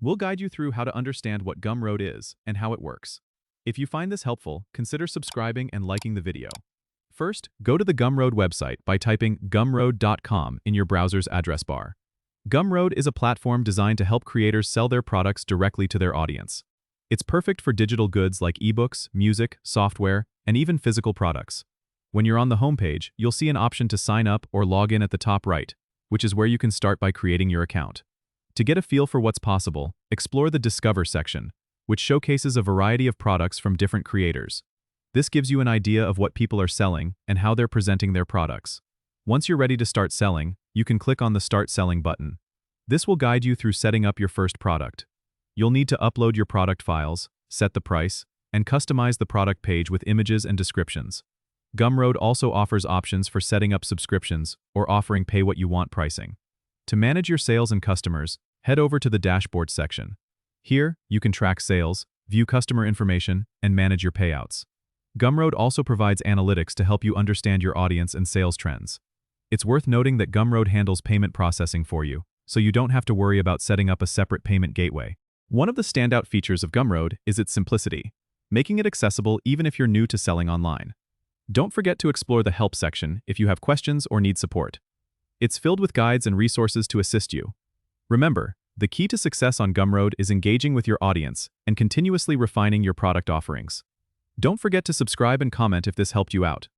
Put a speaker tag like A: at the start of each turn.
A: We'll guide you through how to understand what Gumroad is and how it works. If you find this helpful, consider subscribing and liking the video. First, go to the Gumroad website by typing gumroad.com in your browser's address bar. Gumroad is a platform designed to help creators sell their products directly to their audience. It's perfect for digital goods like ebooks, music, software, and even physical products. When you're on the homepage, you'll see an option to sign up or log in at the top right, which is where you can start by creating your account. To get a feel for what's possible, explore the Discover section, which showcases a variety of products from different creators. This gives you an idea of what people are selling and how they're presenting their products. Once you're ready to start selling, you can click on the Start Selling button. This will guide you through setting up your first product. You'll need to upload your product files, set the price, and customize the product page with images and descriptions. Gumroad also offers options for setting up subscriptions or offering pay-what-you-want pricing. To manage your sales and customers, head over to the Dashboard section. Here, you can track sales, view customer information, and manage your payouts. Gumroad also provides analytics to help you understand your audience and sales trends. It's worth noting that Gumroad handles payment processing for you, so you don't have to worry about setting up a separate payment gateway. One of the standout features of Gumroad is its simplicity, making it accessible even if you're new to selling online. Don't forget to explore the Help section if you have questions or need support. It's filled with guides and resources to assist you. Remember, the key to success on Gumroad is engaging with your audience and continuously refining your product offerings. Don't forget to subscribe and comment if this helped you out.